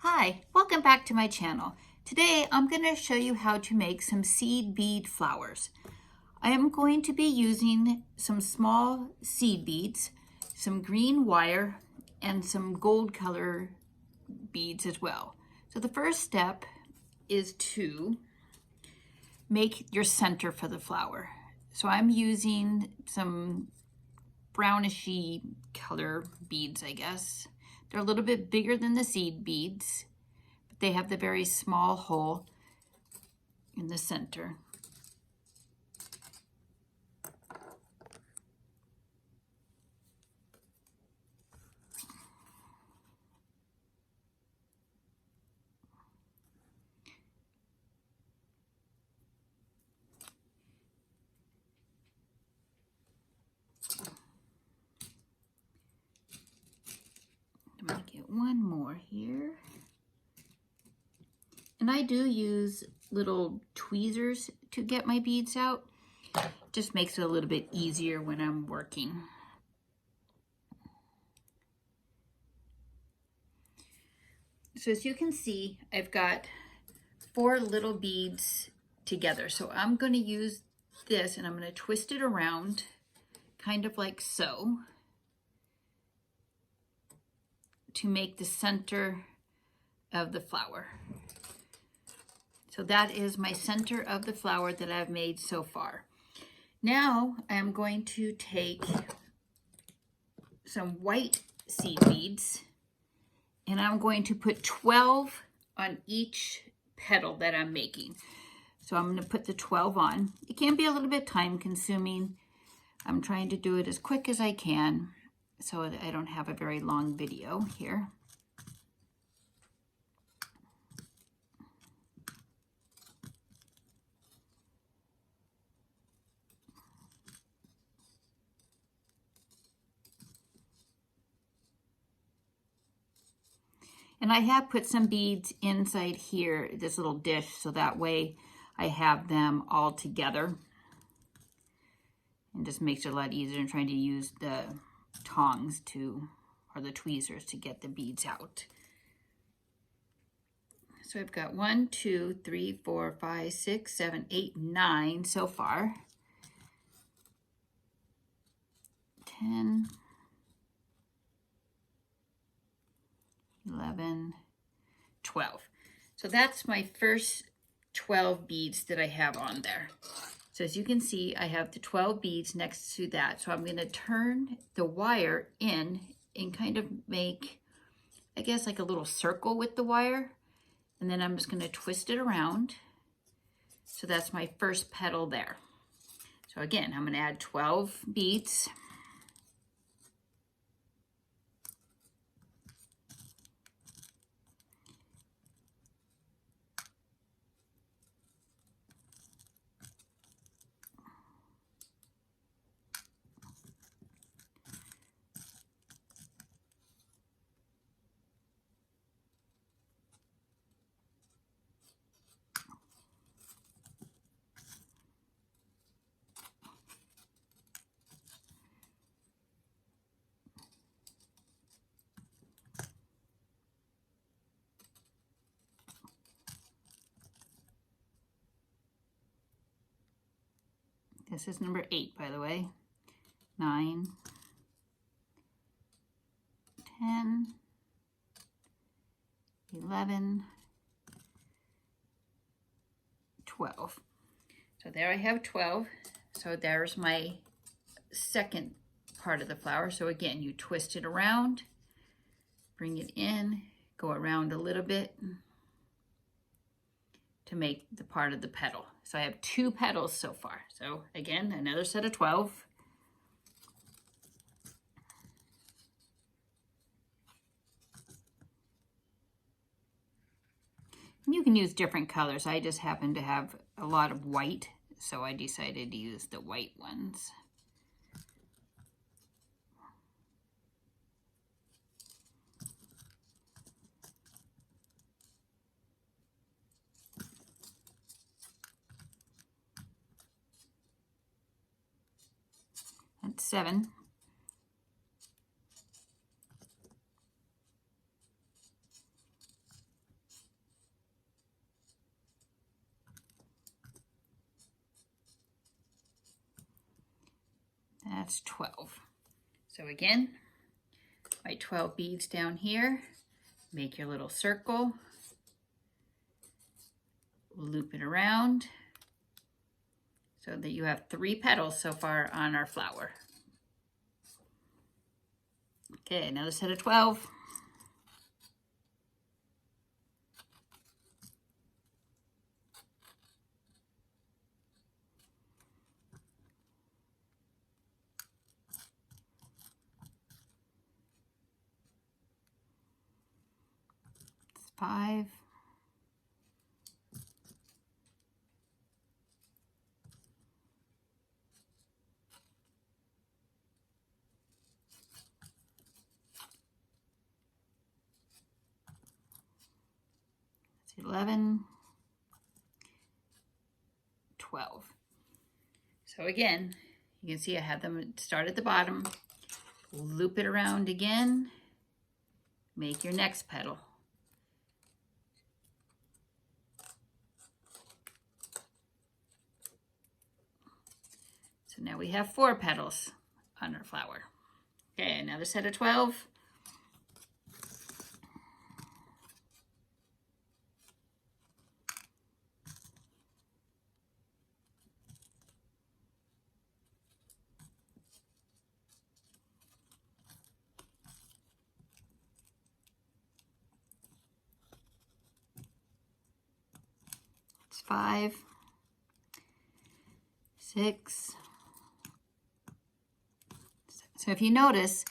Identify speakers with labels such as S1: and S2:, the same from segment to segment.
S1: Hi, welcome back to my channel. Today I'm going to show you how to make some seed bead flowers. I am going to be using some small seed beads, some green wire, and some gold color beads as well. So the first step is to make your center for the flower. So I'm using some brownishy color beads, I guess. They're a little bit bigger than the seed beads, but they have the very small hole in the center. I'm going to get one more here. And I do use little tweezers to get my beads out. Just makes it a little bit easier when I'm working. So as you can see, I've got 4 little beads together. So I'm going to use this and I'm going to twist it around kind of like so to make the center of the flower. So that is my center of the flower that I've made so far. Now I'm going to take some white seed beads and I'm going to put 12 on each petal that I'm making. So I'm going to put the 12 on. It can be a little bit time consuming. I'm trying to do it as quick as I can so that I don't have a very long video here. And I have put some beads inside here, this little dish, so that way I have them all together. And just makes it a lot easier than trying to use the tongs or the tweezers to get the beads out. So I've got 1, 2, 3, 4, 5, 6, 7, 8, 9 so far. 10, 11, 12. So that's my first 12 beads that I have on there. So as you can see, I have the 12 beads next to that. So I'm going to turn the wire in and kind of make, I guess, like a little circle with the wire. And then I'm just going to twist it around. So that's my first petal there. So again, I'm going to add 12 beads. This is number 8, by the way. 9, 10, 11, 12. So there I have 12. So there's my second part of the flower. So again, you twist it around, bring it in, go around a little bit to make the part of the petal. So I have 2 petals so far. So again, another set of 12. You can use different colors. I just happen to have a lot of white, so I decided to use the white ones. That's 7. that's 12. So again, my 12 beads down here, make your little circle, loop it around so that you have 3 petals so far on our flower. Okay, another set of 12. It's 5. It's 11. 12. So again, you can see I have them start at the bottom, loop it around again, make your next petal. So now we have 4 petals on our flower. Okay, another set of 12. It's 5, 6. So if you notice,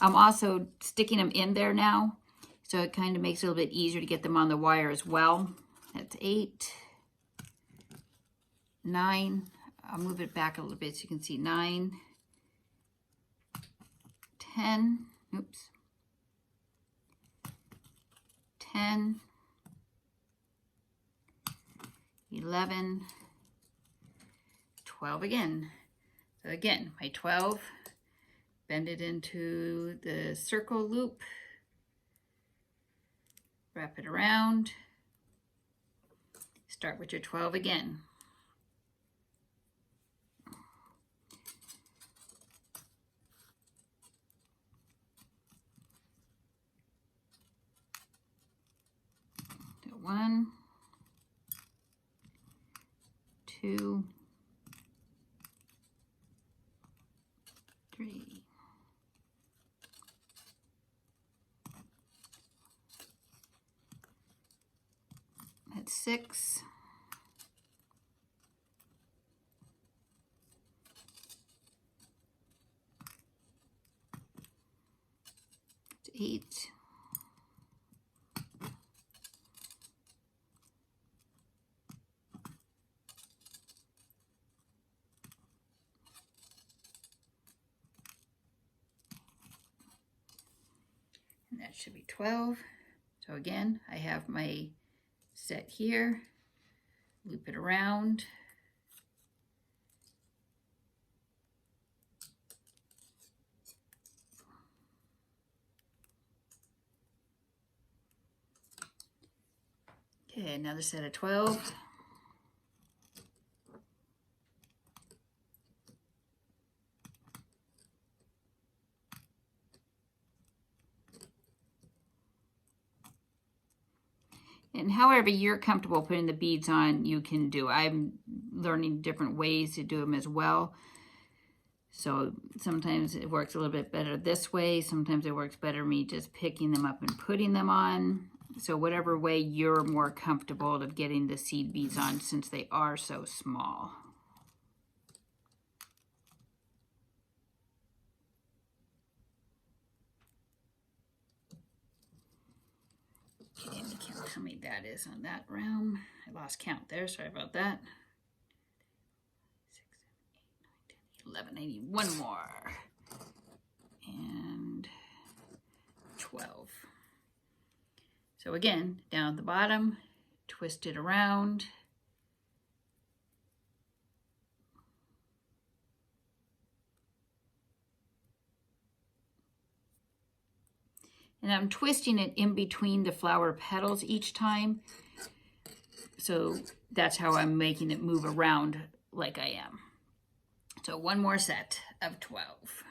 S1: I'm also sticking them in there now, so it kind of makes it a little bit easier to get them on the wire as well. That's 8, 9. I'll move it back a little bit so you can see 9, 10, oops, 10, 11, 12 again. So again, my 12, bend it into the circle loop, wrap it around, start with your 12 again. So 1, 2, 3, 6, 8, 9. That should be 12. So again, I have my set here, loop it around, okay, another set of 12. And however you're comfortable putting the beads on, you can do. I'm learning different ways to do them as well. So sometimes it works a little bit better this way. Sometimes it works better me just picking them up and putting them on. So whatever way you're more comfortable of getting the seed beads on, since they are so small. Okay, let me count how many that is on that round. I lost count there, sorry about that. 6, 7, 8, 9, 10, 11. I need one more. And 12. So again, down at the bottom, twist it around. And I'm twisting it in between the flower petals each time. So that's how I'm making it move around like I am. So one more set of 12.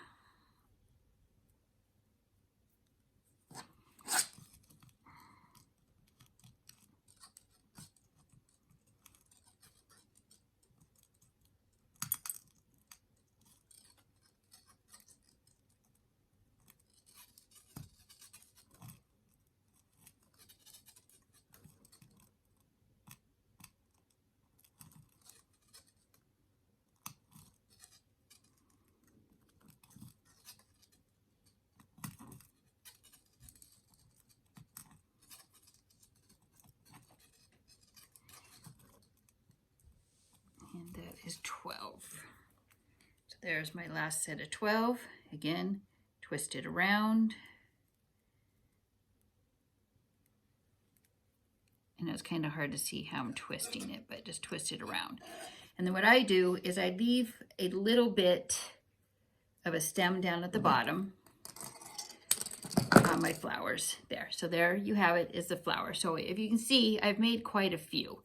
S1: And that is 12. So there's my last set of 12. Again, twist it around. And it's kind of hard to see how I'm twisting it, but just twist it around. And then what I do is I leave a little bit of a stem down at the bottom on my flowers there. So there you have it, is the flower. So if you can see, I've made quite a few.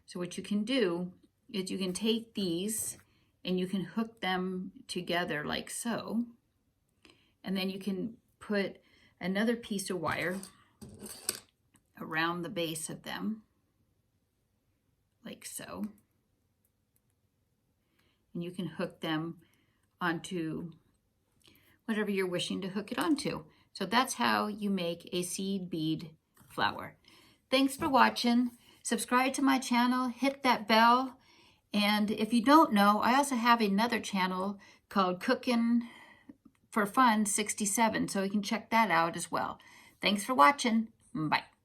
S1: So what you can do is you can take these and you can hook them together like so. And then you can put another piece of wire around the base of them, like so. And you can hook them onto whatever you're wishing to hook it onto. So that's how you make a seed bead flower. Thanks for watching. Subscribe to my channel, hit that bell. And if you don't know, I also have another channel called Cooking for Fun 67, so you can check that out as well. Thanks for watching. Bye.